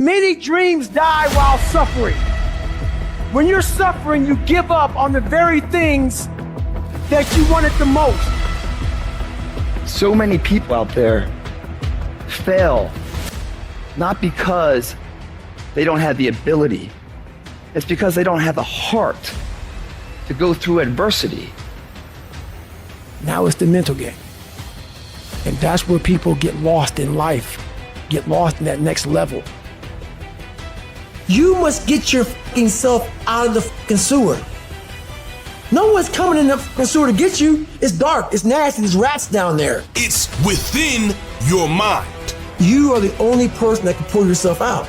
Many dreams die while suffering. When you're suffering, you give up on the very things that you wanted the most. So many people out there fail, not because they don't have the ability. It's because they don't have the heart to go through adversity. Now it's the mental game. And that's where people get lost in life, get lost in that next level. You must get your fucking self out of the fucking sewer. No one's coming in the fucking sewer to get you. It's dark, it's nasty, there's rats down there. It's within your mind. You are the only person that can pull yourself out.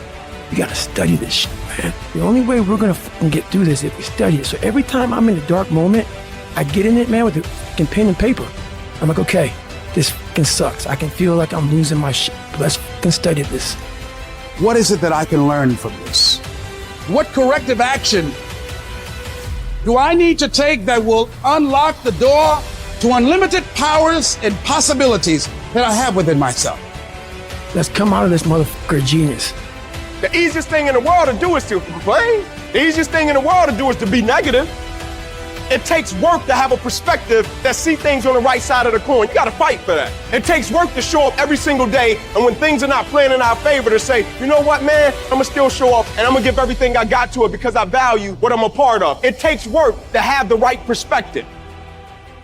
You gotta study this shit, man. The only way we're gonna fucking get through this is if we study it. So every time I'm in a dark moment, I get in it, man, with a fucking pen and paper. I'm like, okay, this fucking sucks. I can feel like I'm losing my shit, but let's fucking study this. What is it that I can learn from this? What corrective action do I need to take that will unlock the door to unlimited powers and possibilities that I have within myself? Let's come out of this motherfucker genius. The easiest thing in the world to do is to complain. The easiest thing in the world to do is to be negative. It takes work to have a perspective that see things on the right side of the coin. You gotta fight for that. It takes work to show up every single day, and when things are not playing in our favor, to say, you know what, man, I'm gonna still show up, and I'm gonna give everything I got to it because I value what I'm a part of. It takes work to have the right perspective.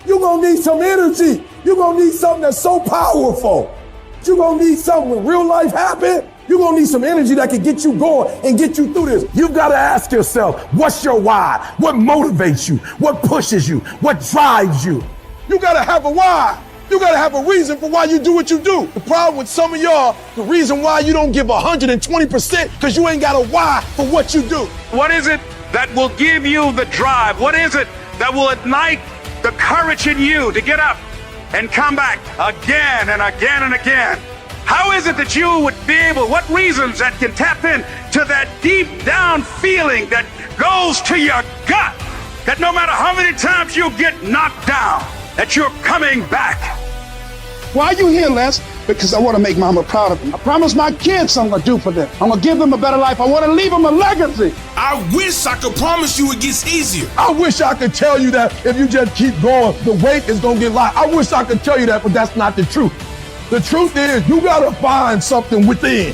You're gonna need some energy. You're gonna need something that's so powerful. You're gonna need something when real life happens. You're gonna need some energy that can get you going and get you through this. You've gotta ask yourself, what's your why? What motivates you? What pushes you? What drives you? You gotta have a why. You gotta have a reason for why you do what you do. The problem with some of y'all, the reason why you don't give 120% because you ain't got a why for what you do. What is it that will give you the drive? What is it that will ignite the courage in you to get up and come back again and again and again? How is it that you would be able, what reasons that can tap in to that deep down feeling that goes to your gut, that no matter how many times you get knocked down, that you're coming back? Why are you here, Les? Because I want to make mama proud of me. I promise my kids I'm going to do for them. I'm going to give them a better life. I want to leave them a legacy. I wish I could promise you it gets easier. I wish I could tell you that if you just keep going, the weight is gonna get light. I wish I could tell you that, but that's not the truth. The truth is, you gotta find something within.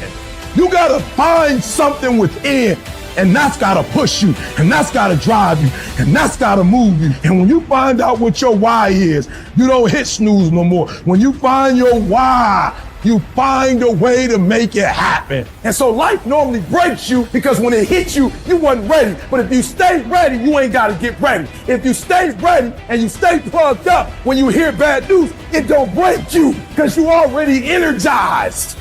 You gotta find something within, and that's gotta push you, and that's gotta drive you, and that's gotta move you. And when you find out what your why is, you don't hit snooze no more. When you find your why, you find a way to make it happen. And so life normally breaks you because when it hits you, you wasn't ready. But if you stay ready, you ain't gotta get ready. If you stay ready and you stay plugged up, when you hear bad news, it don't break you because you already energized.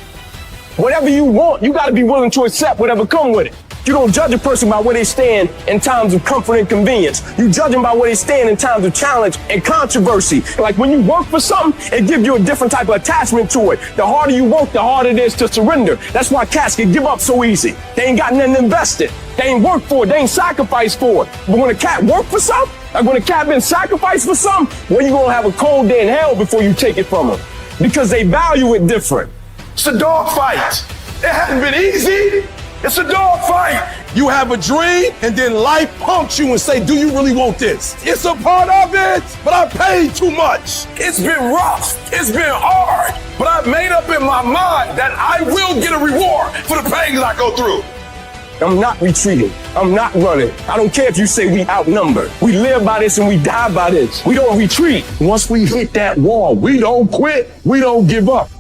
Whatever you want, you gotta be willing to accept whatever come with it. You don't judge a person by where they stand in times of comfort and convenience. You judge them by where they stand in times of challenge and controversy. Like when you work for something, it gives you a different type of attachment to it. The harder you work, the harder it is to surrender. That's why cats can give up so easy. They ain't got nothing invested. They ain't worked for it. They ain't sacrificed for it. But when a cat work for something, like when a cat been sacrificed for something, well, you gonna have a cold day in hell before you take it from them. Because they value it different. It's a dog fight. It hasn't been easy. It's a dog fight. You have a dream, and then life punks you and say, do you really want this? It's a part of it, but I paid too much. It's been rough. It's been hard. But I've made up in my mind that I will get a reward for the pain that I go through. I'm not retreating. I'm not running. I don't care if you say we outnumbered. We live by this and we die by this. We don't retreat. Once we hit that wall, we don't quit. We don't give up.